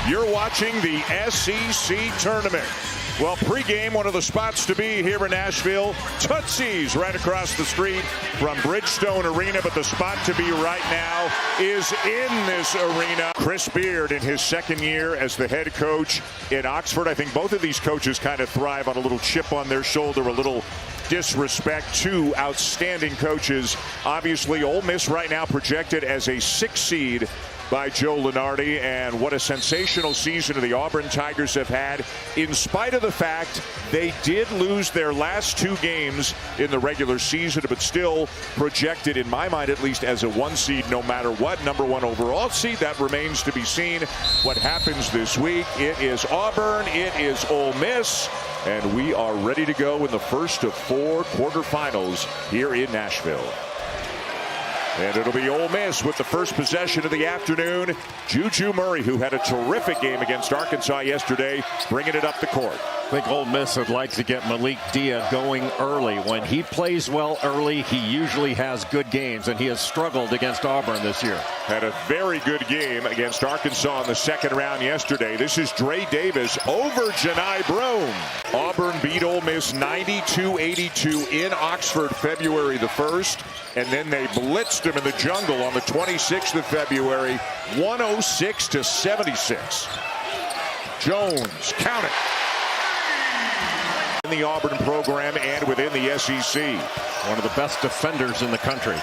You're watching the SEC tournament. Well, pregame, one of the spots to be here in Nashville. Tootsie's right across the street from Bridgestone Arena, but the spot to be right now is in this arena. Chris Beard in his second year as the head coach in Oxford. I think both of these coaches kind of thrive on a little chip on their shoulder, a little disrespect. Two outstanding coaches. Obviously, Ole Miss right now projected as a 6 seed by Joe Lunardi, and what a sensational season the Auburn Tigers have had, in spite of the fact they did lose their last 2 games in the regular season, but still projected, in my mind at least, as a 1 seed no matter what. Number 1 overall seed, that remains to be seen what happens this week. It is Auburn, it is Ole Miss, and we are ready to go in the first of 4 quarterfinals here in Nashville. And it'll be Ole Miss with the first possession of the afternoon. Juju Murray, who had a terrific game against Arkansas yesterday, bringing it up the court. I think Ole Miss would like to get Malik Dia going early. When he plays well early, he usually has good games, and he has struggled against Auburn this year. Had a very good game against Arkansas in the second round yesterday. This is Dre Davis over Janai Broome. Auburn beat Ole Miss 92-82 in Oxford February the 1st. And then they blitzed him in the jungle on the 26th of February, 106-76. Jones, count it. In the Auburn program and within the SEC. One of the best defenders in the country.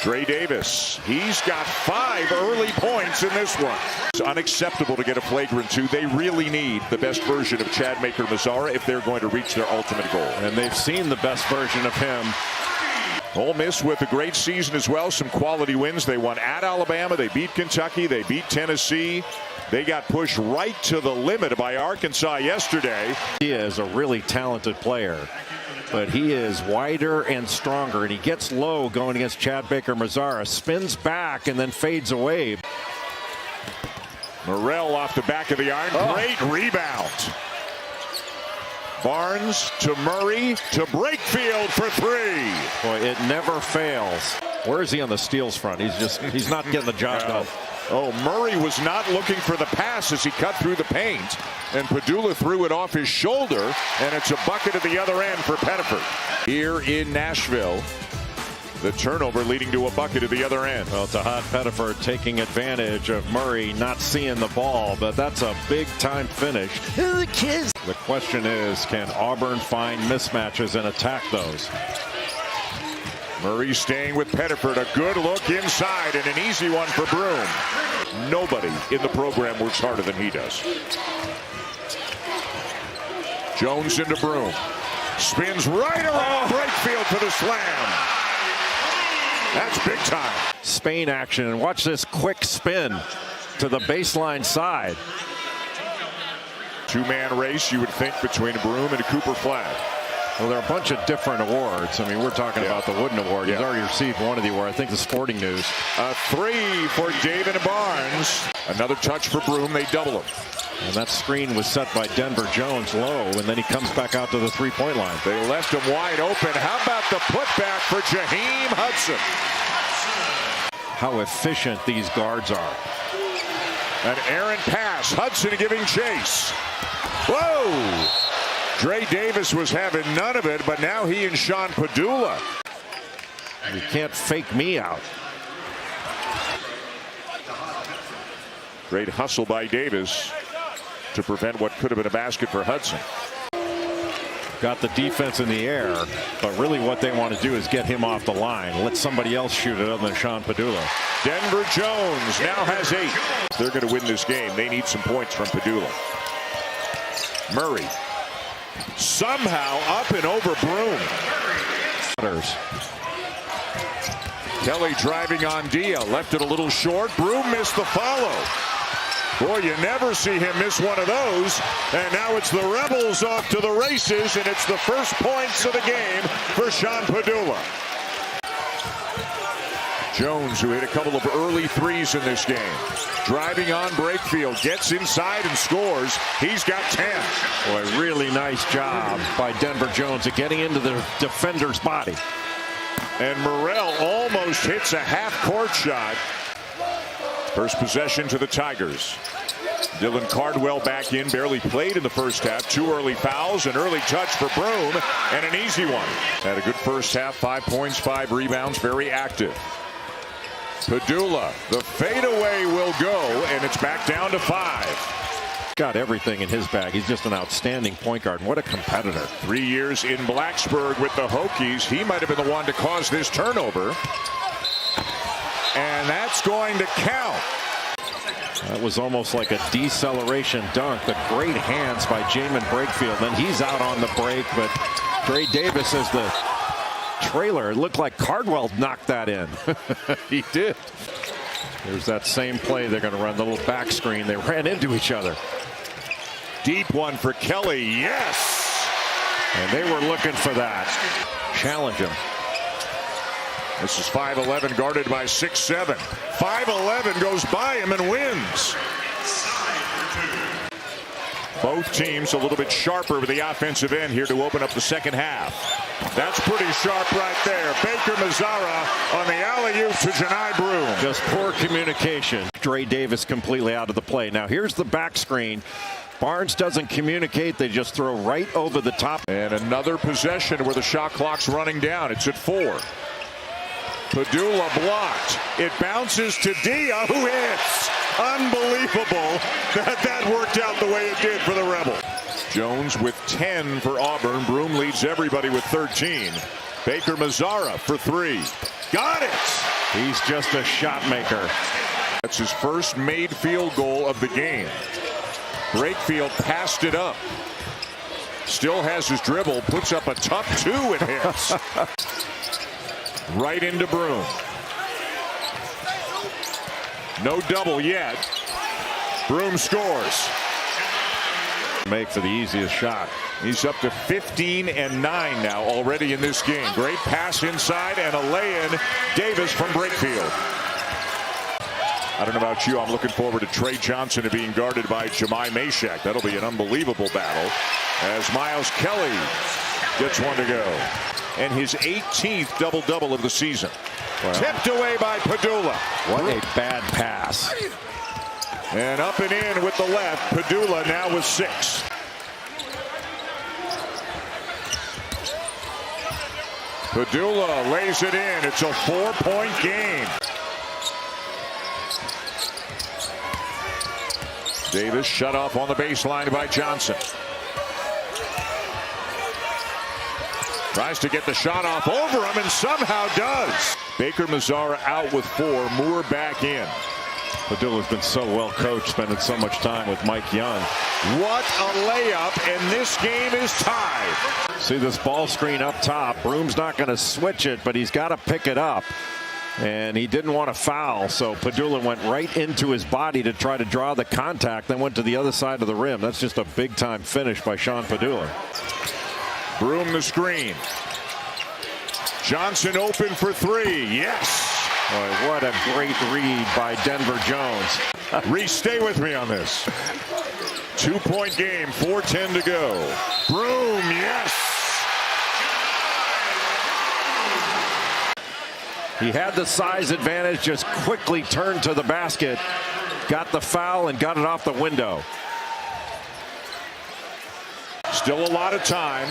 Dre Davis, he's got 5 early points in this one. It's unacceptable to get a flagrant 2. They really need the best version of Chad Maker-Mazzara if they're going to reach their ultimate goal. And they've seen the best version of him. Ole Miss with a great season as well. Some quality wins. They won at Alabama. They beat Kentucky. They beat Tennessee. They got pushed right to the limit by Arkansas yesterday. He is a really talented player, but he is wider and stronger, and he gets low going against Chad Maker-Mazzara. Spins back and then fades away. Morrell off the back of the iron. Great rebound. Barnes to Murray to Brakefield for 3. Boy, it never fails. Where is he on the steals front? He's not getting the job done. Oh, Murray was not looking for the pass as he cut through the paint, and Padula threw it off his shoulder, and it's a bucket at the other end for Pettiford. Here in Nashville, the turnover leading to a bucket at the other end. Well, it's a hot Pettiford taking advantage of Murray not seeing the ball, but that's a big-time finish. The question is, can Auburn find mismatches and attack those? Murray staying with Pettiford. A good look inside and an easy one for Broome. Nobody in the program works harder than he does. Jones into Broome. Spins right around Brakefield for the slam. That's big time. Spain action, and watch this quick spin to the baseline side. 2-man race, you would think, between Broome and Cooper Flag. Well, there are a bunch of different awards. I mean, we're talking about the Wooden Award. He's already received one of the awards. I think the Sporting News. A 3 for David Barnes. Another touch for Broome. They double him. And that screen was set by Denver Jones low, and then he comes back out to the 3-point line. They left him wide open. How about the putback for Jaheim Hudson? How efficient these guards are. An errant pass. Hudson giving chase. Whoa! Dre Davis was having none of it, but now he and Sean Padula. You can't fake me out. Great hustle by Davis to prevent what could have been a basket for Hudson. Got the defense in the air, but really what they want to do is get him off the line. Let somebody else shoot it other than Sean Padula. Denver Jones now has 8. They're going to win this game. They need some points from Padula. Murray somehow up and over Broome. Kelly driving on Dia. Left it a little short. Broome missed the follow. Boy, you never see him miss one of those. And now it's the Rebels off to the races, and it's the first points of the game for Sean Padula. Jones, who hit a couple of early 3s in this game. Driving on Brakefield, gets inside and scores. He's got 10. Boy, really nice job by Denver Jones at getting into the defender's body. And Morrell almost hits a half-court shot. First possession to the Tigers. Dylan Cardwell back in, barely played in the first half. 2 early fouls, an early touch for Broom, and an easy one. Had a good first half, 5 points, 5 rebounds, very active. Padula, the fadeaway will go, and it's back down to 5. Got everything in his bag. He's just an outstanding point guard. What a competitor. 3 years in Blacksburg with the Hokies. He might have been the one to cause this turnover. And that's going to count. That was almost like a deceleration dunk, but great hands by Jamin Brakefield. Then he's out on the break, but Dre Davis is the trailer. It looked like Cardwell knocked that in. He did. There's that same play. They're going to run the little back screen. They ran into each other. Deep one for Kelly. Yes. And they were looking for that. Challenge him. This is 5'11", guarded by 6'7". 5'11" goes by him and wins. Both teams a little bit sharper with the offensive end here to open up the second half. That's pretty sharp right there. Baker Mazzara on the alley-oop to Janai Broom. Just poor communication. Dre Davis completely out of the play. Now here's the back screen. Barnes doesn't communicate. They just throw right over the top. And another possession where the shot clock's running down. It's at 4. Padula blocked. It bounces to Dia, who hits. Unbelievable that worked out the way it did for the Rebel. Jones with 10 for Auburn. Broom leads everybody with 13. Baker Mazzara for 3. Got it. He's just a shot maker. That's his first made field goal of the game. Brakefield passed it up. Still has his dribble. Puts up a tough 2 and hits. Right into Broom. No double yet. Broom scores. Make for the easiest shot. He's up to 15 and 9 now already in this game. Great pass inside and a lay-in. Davis from Brakefield. I don't know about you. I'm looking forward to Trey Johnson being guarded by Jemai Mashak. That'll be an unbelievable battle as Miles Kelly gets one to go. And his 18th double-double of the season. Wow. Tipped away by Padula. What a bad pass. And up and in with the left. Padula now with 6. Padula lays it in. It's a 4-point game. Davis shut off on the baseline by Johnson. Tries to get the shot off over him and somehow does. Baker Mazzara out with 4. Moore back in. Padula's been so well coached, spending so much time with Mike Young. What a layup, and this game is tied. See this ball screen up top. Broom's not going to switch it, but he's got to pick it up. And he didn't want to foul, so Padula went right into his body to try to draw the contact, then went to the other side of the rim. That's just a big-time finish by Sean Padula. Broom the screen. Johnson open for 3. Yes. Boy, what a great read by Denver Jones. Reese, stay with me on this. 2-point game, 4:10 to go. Broom, yes. He had the size advantage, just quickly turned to the basket, got the foul, and got it off the window. Still a lot of time.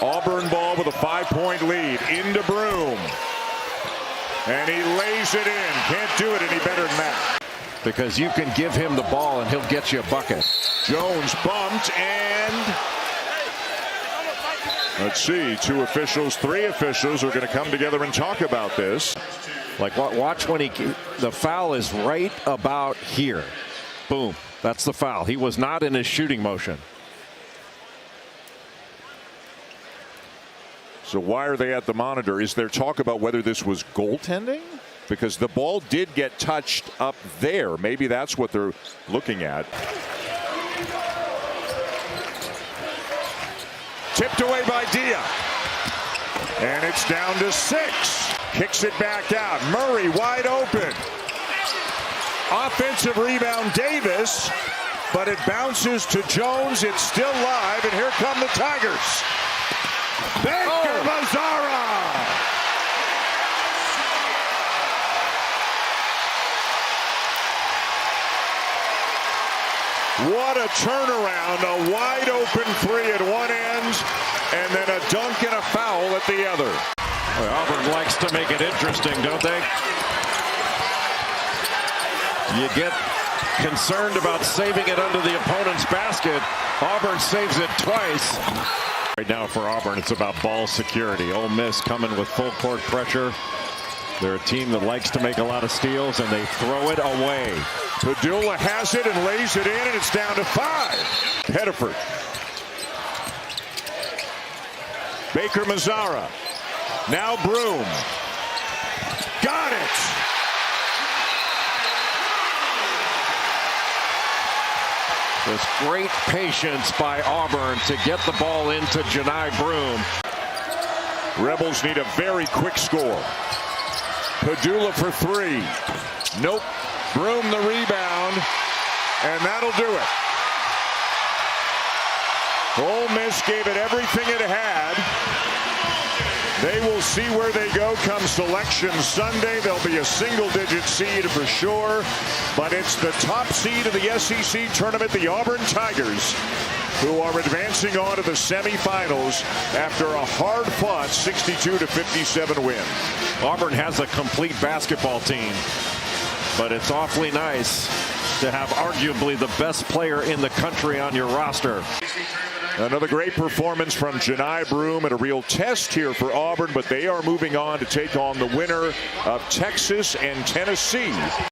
Auburn ball with a 5-point lead. Into Broom. And he lays it in. Can't do it any better than that. Because you can give him the ball and he'll get you a bucket. Jones bumped and let's see, 2 officials, 3 officials are going to come together and talk about this. Like watch when the foul is right about here. Boom. That's the foul. He was not in his shooting motion. So why are they at the monitor? Is there talk about whether this was goaltending? Because the ball did get touched up there. Maybe that's what they're looking at. Tipped away by Dia. And it's down to 6. Kicks it back out. Murray wide open. Offensive rebound Davis. But it bounces to Jones. It's still live. And here come the Tigers. Baker Mazzara. What a turnaround. A wide open three at one end, and then a dunk and a foul at the other. Well, Auburn likes to make it interesting, don't they? You get concerned about saving it under the opponent's basket. Auburn saves it twice. Right now for Auburn, it's about ball security. Ole Miss coming with full court pressure. They're a team that likes to make a lot of steals, and they throw it away. Padula has it and lays it in, and it's down to 5. Pettiford. Baker Mazzara. Now Broom. Got it. This great patience by Auburn to get the ball into Janai Broom. Rebels need a very quick score. Padula for 3. Nope. Broom the rebound, and that'll do it. Ole Miss gave it everything it had. They will see where they go come Selection Sunday. They'll be a single-digit seed for sure, but it's the top seed of the SEC tournament, the Auburn Tigers, who are advancing on to the semifinals after a hard-fought 62-57 win. Auburn has a complete basketball team, but it's awfully nice to have arguably the best player in the country on your roster. Another great performance from Janai Broom, and a real test here for Auburn, but they are moving on to take on the winner of Texas and Tennessee.